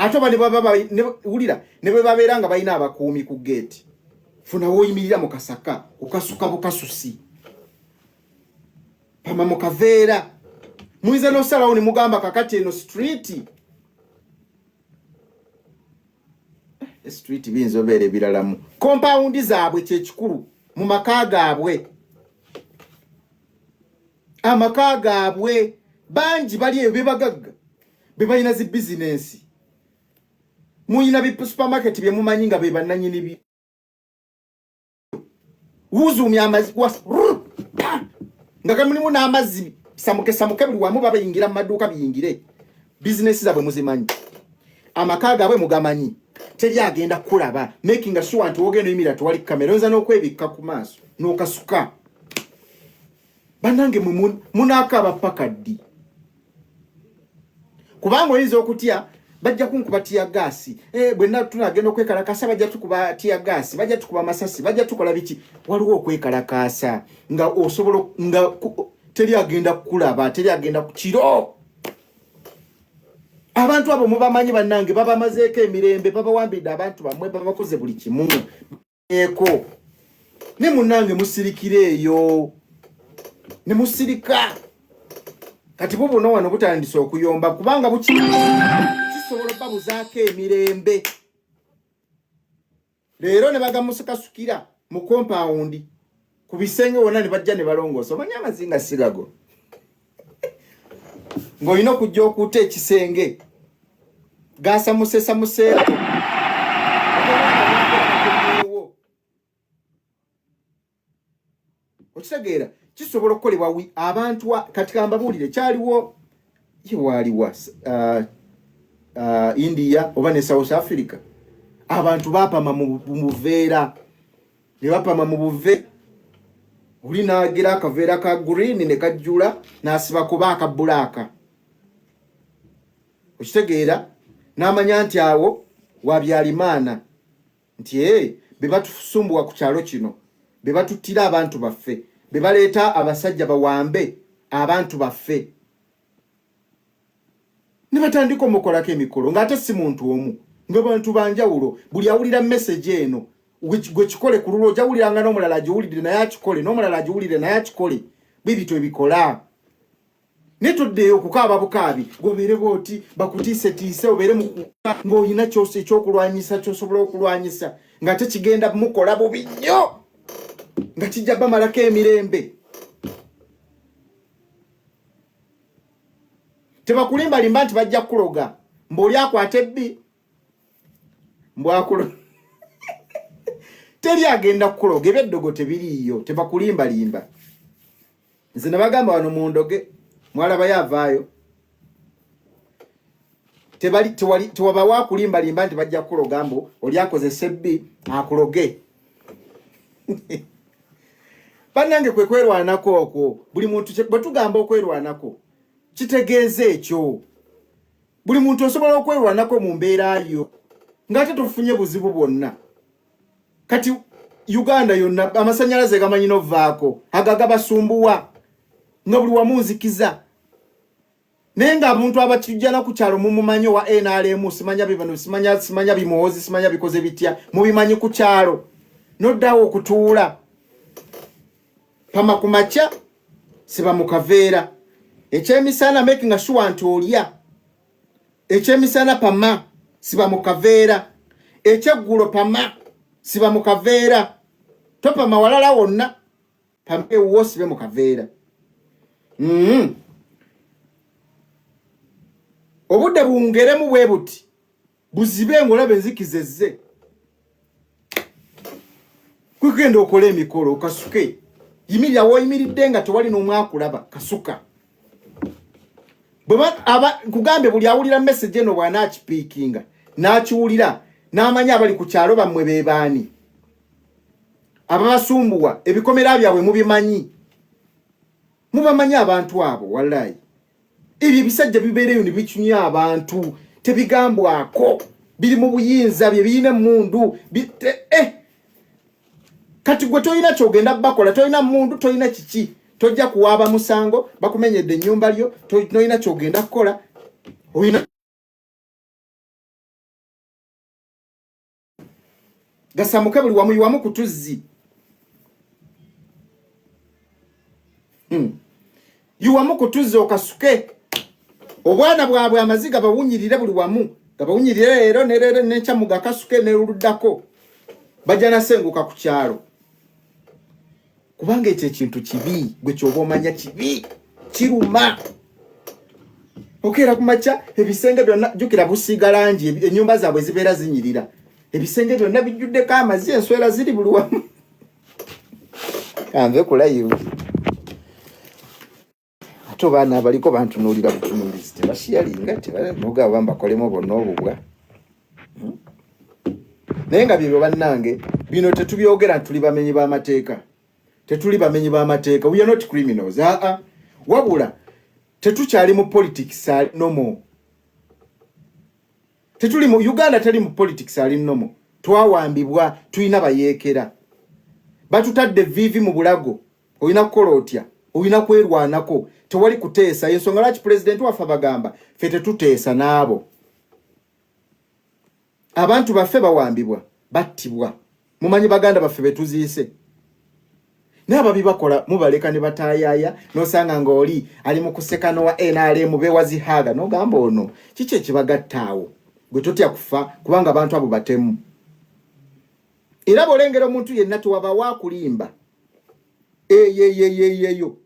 ate bane baba ulira ne bwe babeeranga balina abakuumi ku gate funa woyimirira mu kasaka okasuka bukasusi pama mu kaveera muize no salawo ni mugamba kakati eno street binzo bere biralamu compound zaabwe kyekikulu mu makaga abwe amakaga abwe banji bali ebibagagga bebalina zi business muyina bi supermarket bye mumanyinga be bananyini bi uzumi amazi was ngaga mulimu na amazi samuke buli wamu babayingira mu maduuka biyingire business zabwe muzimanyi amakaga abwe mugamanyi teri agenda kulaba making sure nti ogenda imira twali kamera onza n'okwebikka ku maaso n'okasuka banange munakaba pakaddi kubanga oyinza okutya bajja kunkuba tiya gasi bwenna tunagenda okwekalakasa bajja tukuba tiya gasi bajja tukuba masasi bajja tukola biki waliwo okwekalakasa nga osobola nga teri agenda kulaba teri agenda ku kiro abantu abo mubamanyi bannange baba mazeeko emirembe baba wambidde abantu bamwe baba bakoze buli kimu eko ne munnange musirikire eyo ne musirika kati bubuno wano butandise okuyomba kubanga kisobola babuzaako emirembe leero ne bagamusukasukira mu compound ku bisenge wonna ne bajja ne balongoosa omanyi amazinga sigago ng'olina okujja okuta ekisenge gasamuseera okitegeera kisobola okukolebwa abantu kati kambabuulire kyaliwo yewaaliwa India oba ne South Africa abantu bapama mu buveera ne bapama mu buve uli naagira akaveera ka green ne kajjula n'asiba kuba akabulaaka okitegeera n'amanya nti awo wabyalimaana nti be batusumbuwa ku kyalo kino be batuttira abantu baffe be baleeta abasajja bawambe abantu baffe ne batandika omukolako emikolo ng'ate si muntu omu ng'abantu banjawulo buli awulira message eno gwe kikole ku lulwo ojawuliranga n'omulala agiwulire naye akikole n'omulala agiwulire naye akikole bibito ebikola netoddeyo okukaaba bukaabi gobeere booti bakutiisetiise obeere ng'olina kyose ekyokulwanyisa kyosobola okulwanyisa ng'ate kigenda mukola bubi nnyo nga kijja bamalako emirembe tebakulimbalimba nti bajja kukuloga mb'oli akwata ebbi mbwakulo teri agenda kukuloga ebyeddogo tebiriiyo tebakulimbalimba nze ne bagamba wano mundoge mwalaba yavaayo tewaba wakulimbalimba nti bajja kukuloga mbu oli akozesa ebbi akuloge bannange kwe kwerwanako okwo buli muntu bwe tugamba okwerwanako kitegeeza ekyo buli muntu osobola okwerwanako mu mbeera yo ng'ate tufunye buzibu bwonna kati Uganda yonna amasanyalaze gamanyina ovaako agaga basumbuwa nga buli wamu nzikiza naye ng'abantu abakijjana ku kyalo mumumanyi wa NRM simanya bibano simanya bimuwozi simanya bikoze bitya mubimanyi ku kyalo noddawo okutuula pama kumacha siba mukaveera ekyemisana making sure nti olya ekyemisana pama siba mukaveera ekyeggulo pama siba mukaveera topama walala wonna pama ewuwo sibe mukaveera obudde buwungeremu bwe buti buzibe ng'olaba enzikizezze kwegenda okola emikolo okasuke yimirira woyimiridde nga tewali n'omwakulaba kasuka kugambe buli awulira message eno bw'anaakipiikinga n'akiwulira n'amanya abali ku kyalo bammwe be baani ababasumbuwa ebikomera byabwe mubimanyi mubamanyi abantu abo wallahi ebyo ebisajja bibeereyo ne bicunya abantu tebigambwako biri mu buyinza bye birina emmundu kati gwe toyina kyogenda bakola toyina mundu toyina kiki tojja kuwaaba musango bakumenyedde ennyumba lyo toyina kyogenda kukola oyina gasamuke buli wamu yuwamu kutuzzi yuwamu kutuzzi okasuke obwana bwabwe amaziga bawunyirire buli wamu gabawunyirire leero nerero nekyamuga kasuke neruluddako bajana senguka ku kyalo kubanga ekyo ekintu kibi gwe kyoba omanya kibi kiruma okera kumacha ebisenge byonna jukira busiga langi enyumba zaabwe zibeera zinyirira ebisenge byonna bijjuddeko amazi enswera ziri buli wamu kanve kulayivu ate baana abaliko bantunuulira butunuulizi tebashiyalinga tebamuga bambakolemu bonna obubwa naye nga bibyo bannange bino tetubyogera tuli bamenyi b'amateeka tetuli bamenyi b'amateeka we are not criminals wabula tetukyali mu politics ali nomo tetuli mu Uganda tali mu politics ali nomo twawambibwa tuyina bayeekera batutadde vivi mu bulago oyina kukola otya oyina kwerwanako tewali kuteesa ensonga lwaki president waffe bagamba ffe tetuteesa n'abo abantu baffe bawambibwa battibwa mumanyi baganda baffe betuziise n'ababi bakola mubaleka ne bataayaya nosanga ng'oli ali mu kuseka n'owa NRM bewazihaga n'ogamba ono kiki ekibagattaawo gwe totya kufa kubanga abantu abo batemu era bw'olengera omuntu yenna tewaba waakulimba eyeyeyeyeyo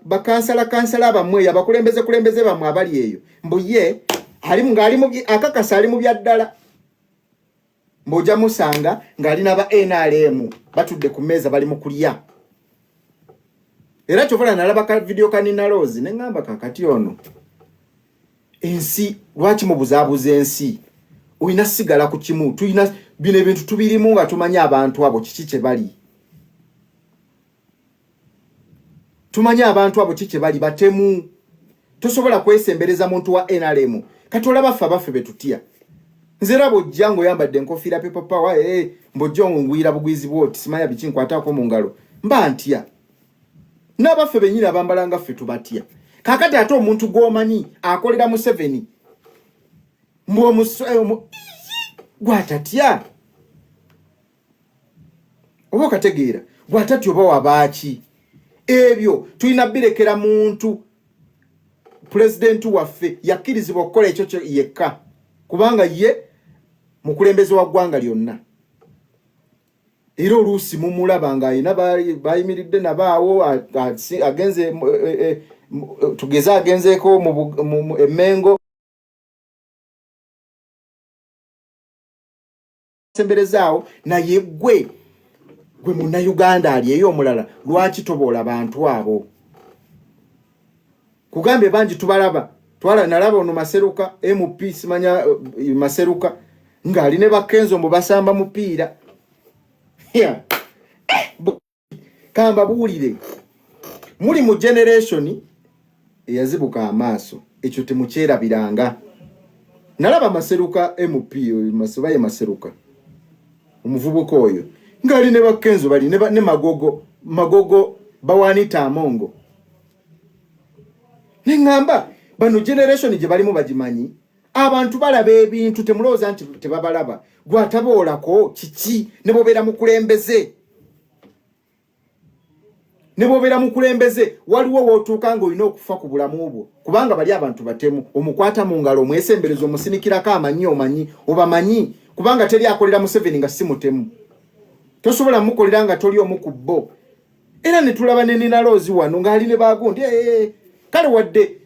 bakansala abamwe abakulembeze bamwe abali eyo mbuye ng'ali mu akakasa ali mu byaddala mbojja musanga ng'ali n'aba NRM batudde ku mmeeza bali mu kulya era chovala nalaba ka video kanina Rose nengamba kakati ono ensi lwaki mubuzaabuze ensi oyina sigala ku kimu tuyina bino ebintu tubirimu nga tumanya abantu abo kiki kye bali tumanya abantu abo kiki kye bali batemu tosobola kwesembereza muntu wa NRM kati olaba ffe betutya nze rabo jango yambadde enkofiira pepa power mbojongo ngwira bugwizi bwoti simanya bikinkwatako mu ngalo mba ntya n'abaffe benyina abambalanga ffe tubatya kakati ate omuntu gwomanyi akolera mu 7 gwatatya oba okategeera gwatatya oba wabaaki ebyo tulina birekera muntu president waffe yakkirizibwa okukola ekyo yekka kubanga ye mukulembeze wa ggwanga lyonna era oluusi mumulaba ng'ayina bayimiridde nabaawo agenze tugeze agenzeeko mu Emmengo semberezaawo naye gwe munnayuganda ali eyo omulala lwaki tobola abantu abo kugambe bangi tubalaba nalaba ono Maseruka MP simanya Maseruka ng'ali ne bakenzo mbu basamba mupiira kamba buulire muli mu generation eyazibuka amaaso ekyo temukyerabiranga nalaba Maseruka MP Masubaye Maseruka omuvubuka oyo ngali ne bakenzo bali ne magogo bawanita amongo nengamba bano generation gye balimu bagimanyi abantu balaba ebintu temulooza nti tebabalaba gwataboolako kiki ne bobeera mukulembeze waliwo wootuuka ng'olina okufa ku bulamu bwo kubanga bali abantu batemu omukwata mu ngalo omwesembereza omusinikirako omanyi obamanyi kubanga teri akolera mu 7 nga si mutemu tosobola mukolera nga toli omu ku bo era ne tulaba ne Nina Rose wano ng'ali ne baagundi kale wadde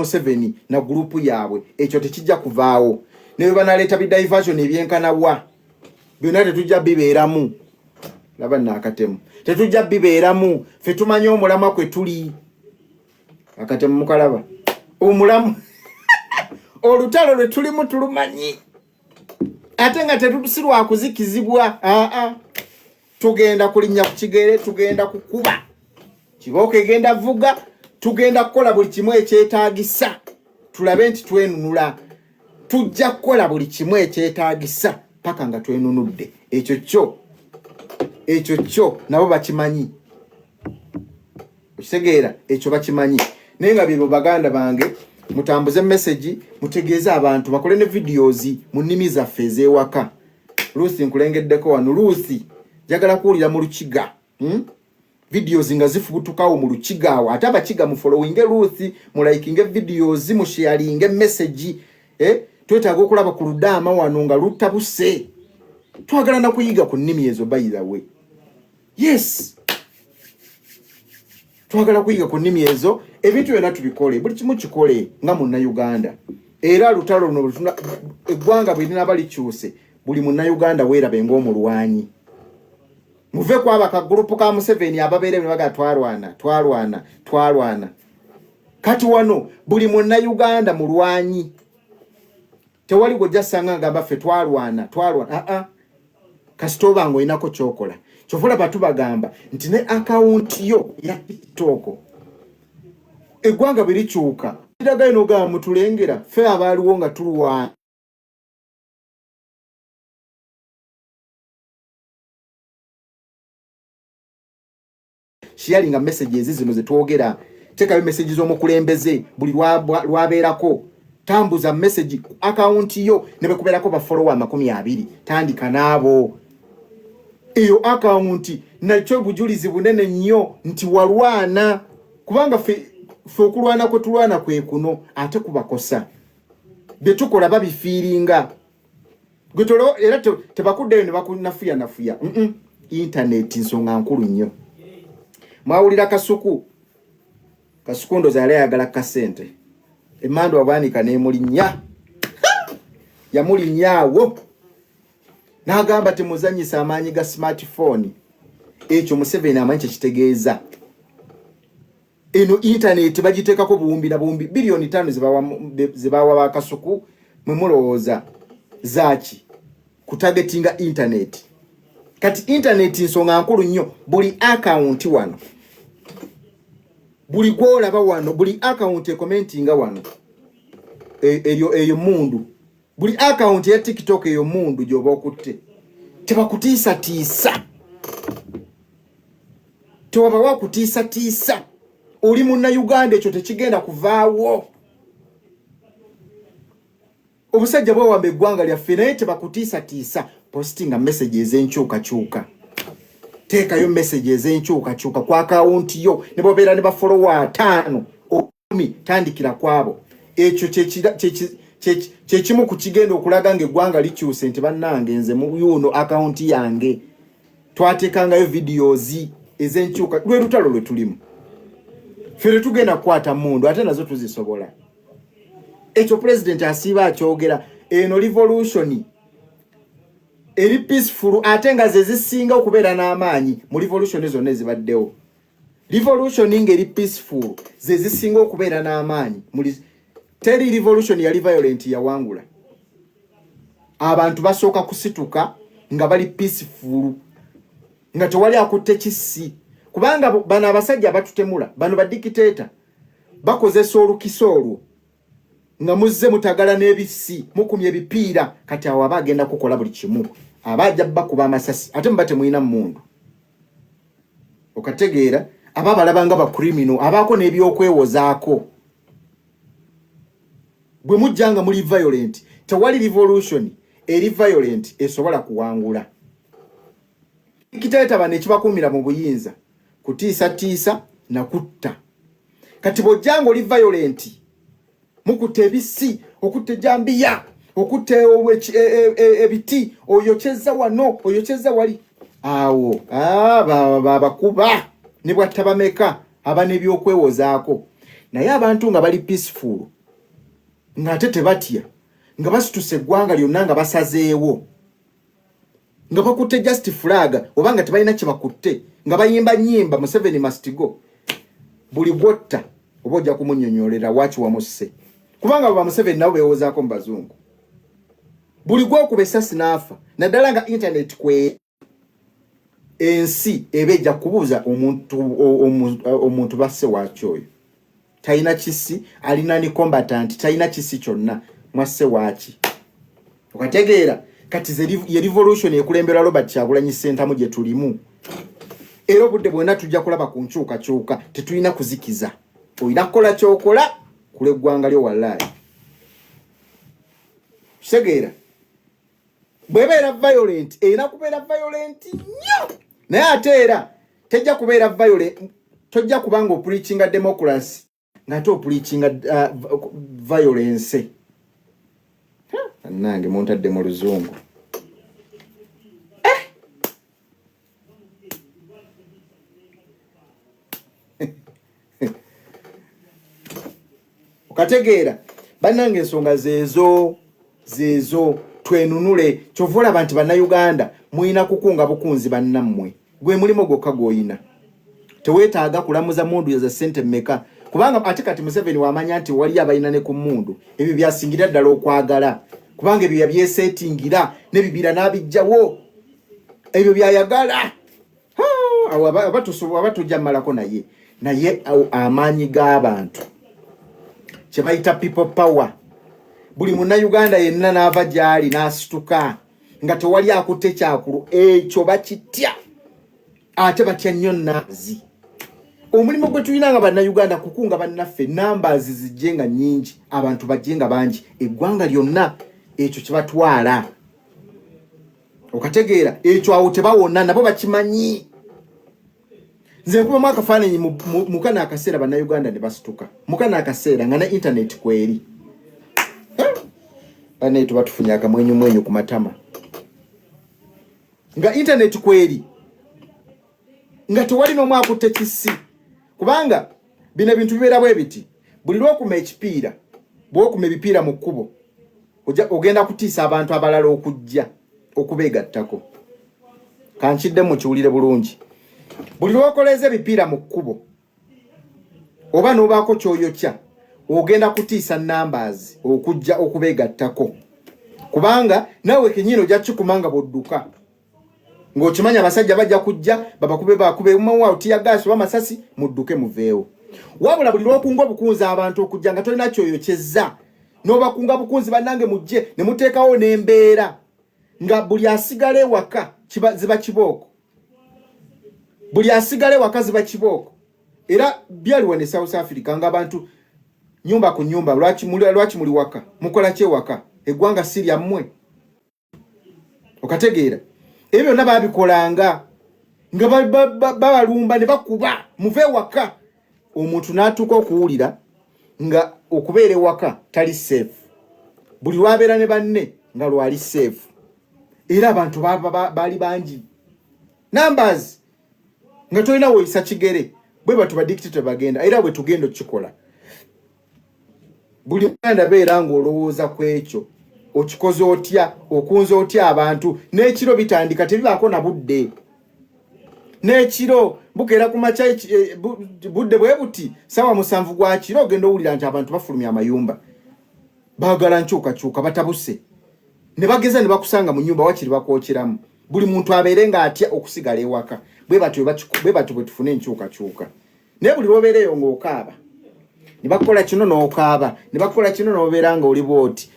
Museveni na grupu yaabwe ekyo tekijja kuvaawo ne banaleeta bidiversion ebyenkana wa byonna tetujja bibeeramu laba nakatemu tetujja bibeeramu ffe tumanye omulama kwe tuli akatemu mukalaba omulamu olutalo lwe tulimu tulumanyi ate nga tetusirwa kuzikizibwa tugenda kulinnya ku kigere tugenda kukuba Kiboko egenda vuga tugenda kukola buli kimu ekyetaagisa tulabe nti twenunula tujja kukola buli kimu ekyetaagisa paka nga twenunudde ekyo kyo nabo bakimanyi okitegeera ekyo bakimanyi naye nga biro baganda bange mutambuze message mutegeeza abantu bakole ne videos mu nnimi zaffe ez'ewaka Lucy nkulengeddeko wano Lucy njagala kuwulira mu Lukiga videos nga zifubutukawo mu Lukiga awo ate abakiga mu following Lucy mu liking videos mu sharing message twetaaga okulaba ku Ludaama wano nga lutabuse twagala na kuyiga ku nnimi ezo by the way yes twagala kuyiga ku nnimi ezo ebintu byonna tubikole buli kimu kikole nga Munnayuganda era lutalo luno eggwanga bw'erina balikyuse buli Munnayuganda weerabe ng'omulwanyi muve kwaba ka group ka Museveni ababeere baga twalwana kati wano buli Munnayuganda mulwanyi tewali gojja sanga ngamba ffe twalwana kasitoba ngo inako chokola chofula batu bagamba nti ne account yo ya TikTok eggwanga birikyuka kiraga ino ga mutulengera ffe abaaliwo nga tulwana sharing messages zino zetwogera tekayo messages omukulembeze buli lwabeerako tambuza message account yo ne bekuberako ba follower 20 tandika nabo iyo account nakyo bujulizi bunene nnyo nti walwana kubanga fe okulwana ko tulwana kwe kuno ate kubakosa betukola babifiringa gutolo era tebakudde ne bakunafuya internet nsonga nkulu nnyo mwawulira Kasuku ndo zale yagala kasente emando abwanika ne mulinya ya mulinyaawo nagamba temuzanyisa amanyi ga smartphone ekyo Museveni amanyi kitegeeza eno internet bagitekako buwumbi na buwumbi bilioni 5 zibawa ba Kasuku mumulowooza zaki kutargetinga internet kati internet nsonga nkulu nnyo buli account wano buli gwolaba wano buli account commentinga wano eyo mundu buli account ya TikTok eyo mundu gyoba okutte tebakutiisa toba wakutiisa oli Munnayuganda ekyo tekigenda kuvaawo obusajja bwo wambe eggwanga lyaffe naye tebakutiisa postinga messages enkyukakyuka teekayo messages enkyukakyuka kwa account yo ne bobeera ne ba follower 5 10 tandikira kwabo ekyo kyekimu ku kigenda okulaga ng'eggwanga likyuse nti bannange nze mu yuno account yange twateekangayo videos ez'enkyuka lwe lutalo lwe tulimu fere tugenda kukwata mundu ate nazo tuzisobola ekyo president asiiba akyogera eno revolution eri peaceful ate nga ze zisinga okubeera n'amaanyi mu revolution zonna ezibaddewo revolution ngeri peaceful ze zisinga okubeera n'amaanyi teri revolution yali violent yawangula abantu basooka kusituka nga bali peaceful nga tewali akutte kisi kubanga bano abasajja batutemula bano ba dictator bakozesa olukisa olwo nga muzze mutagala n'ebisi mukumye ebipiira kati awo abagenda kukola buli kimu abajja bakuba amasasi ate mbate muina mundu okategeera ababalabanga ba criminal abako n'ebyokwewozaako bwe mujjanga muri violent tewali revolution eri violent esobola kuwangula ikitaeta bane kibakumira mu buyinza kutiisa na kutta kati bojjango li violent mukute ebisi okute jambiya okute ebiti oyocheza wano oyocheza wali awo babakuba ne bwatabameka abane byokwewozaako naye abantu nga bali peaceful nga tete batya nga basituse eggwanga lyonna nga basazeewo nga bakutte just flag obanga tebalina kye bakutte nga bayimba nyimba Museveni must go buli gwotta oba ojja kumunyonyolera wachi wamusse kubanga baba Museveni nabo bewozaako mu bazungu buli gwokuba essasi naafa naddala nga internet kwe ensi ebeja kubuza omuntu basse wakyoyo taina kisi alina ni combatant taina kisi kyonna mwasse waki okategeera kati ye revolution ekulembera Robert Kyagulanyi Ssentamu gye tulimu era obudde bwonna tujja kulaba ku nkyukakyuka tetulina kuzikiza olina kukola kyokola kule eggwanga lyo wallahi kitegeera bwebeera violent erina kubeera violent nnyo naye ate era tejja kubeera violent tojja kubanga opreachinga democracy ngate opreachinga violence nange muntadde mu luzungu okategeera bannange ensonga zeezo twenunule kyovola abantu bannayuganda muyina kukunga bukunzi bannammwe gwe mulimo gwokka gw'oyina teweetaaga kulamuza mundu yaza ssente mmeka kubanga ate kati Museveni wamanya nti wali abalina ne ku mundu ebyo byasingira ddala okwagala kubanga ebyo yabyesetingira n'ebibira n'abijjawo ebyo byayagala abatujja mmalako naye amaanyi g'abantu kye bayita people power buli munnayuganda yenna n'ava gy'ali n'asituka nga tewali akutte kyakulu ekyo bakitya ate batya nnyo naazi omulimu gwe tulina nga bannayuganda kukunga bannaffe numbers zijje nga nnyingi abantu bajje nga bangi eggwanga lyonna ekyo kye batwala okategeera ekyo awo tebawonna nabo bakimanyi nze nkubamu akafaananyi mukana akaseera bannayuganda ne basituka mukana akaseera nga na internet kweri bane tubatufunye akamwenyu ku matama nga internet kweri nga tewali n'omu akutte kisi kubanga bino bintu bibeera bwe biti buli lwokuma ekipiira bwokuma ebipiira mu kkubo ogenda kutiisa abantu abalala okujja okubeegattako kankidde mukiwulire bulungi buli lwokoleza ebipiira mu kkubo oba n'obaako kyoyokya ogenda kutiisa numbers okujja okubeegattako kubanga nawe kenyini ojja kikumanga bodduka ng'okimanya abasajja bajja kujja bakube umawa otiya gaasi w'amasasi mudduke muveewo wabula buli lwokunga obukunzi abantu okujja nga tolina kyoyokyezza n'obakunga bukunzi bannange mujje ne muteekawo n'embeera nga buli asigala ewaka ziba kibooko buli asigala ewaka ziba kibooko era byaliwa ne South Africa ng'abantu nyumba ku nyumba lwaki muli waka mukola kyewaka eggwanga si lyammwe okategeera ebyo byonna baabikolanga nga babalumba ne bakuba muve waka omuntu n'atuuka okuwulira nga okubeera ewaka tali safe buli lwabeera ne banne nga lwali safe era abantu baali bangi numbers nga tolina woyisa kigere bwe batu badictator bagenda era bwe tugenda okikola buli mwana beera ng'olowooza ku ekyo okikoze otya okunza otya abantu n'ekiro bitandika tebibaako na budde n'ekiro bukeera ku makya budde bwe buti sawa 7 gwa kiro ogenda owulira nti abantu bafulumya amayumba baagala nkyukakyuka batabuse ne bageza ne bakusanga mu nyumba wakiri bakwokeramu buli muntu abeere ng'atya okusigala ewaka bwe batyo bwe tufune enkyukakyuka naye buli lwobeereyo ng'okaaba ne bakola kino n'okaaba ne bakola kino n'obeera nga oli bwoti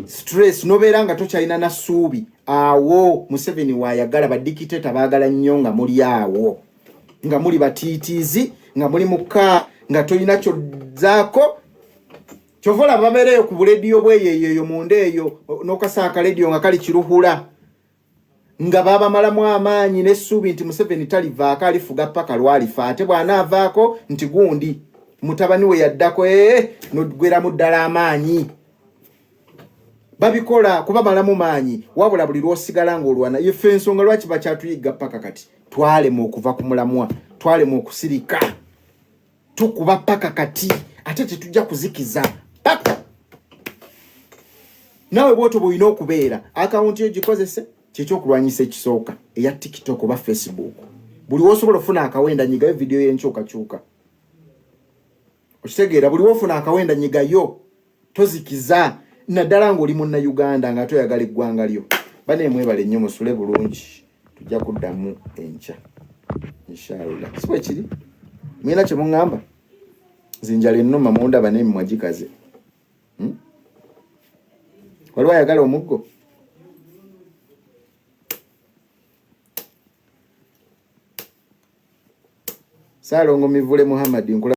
stress n'obeera nga tokyalina na ssuubi awo Museveni waayagala badikiteta baagala nnyo nga muli awo nga muli batiitiizi nga muli muka nga tolina kyozzaako kyovola babeereyo ku bulediyo bweyeeyo munda eyo n'okasaaka lediyo nga kali kiruhula nga babamalamu amaanyi n'essuubi nti Museveni talivaako alifuga paka lwalifa ate bw'anaavaako nti gundi mutabani we yaddako n'ogweramu ddala amaanyi babikola kubamalamu maanyi wabula buli lwosigala ng'olwana yefe ensonga lwaki bakyatuyigga paka kati twalemu okuva ku mulamwa twalemu okusirika tukuba paka kati ate tetujja kuzikiza paka nawe bwoto bw'olina okubeera akawunti yo gikozese kyekyokulwanyisa ekisooka eya TikTok oba Facebook buli wosobola ofuna akawenda nyigayo vidiyo y'enkyukakyuka okitegeera buli wofuna akawenda nyigayo tozikiza naddala ng'oli munnayuganda nga toyagala eggwanga lyo bane mwebale nnyo musule bulungi tujja kuddamu enkya inshallah. Sibwe kiri mwina kye muŋŋamba zinjala ennuma mundaba n'emimwa gikaze. Waliwo ayagala omuggo? Saalongo Mivule Muhammad nkula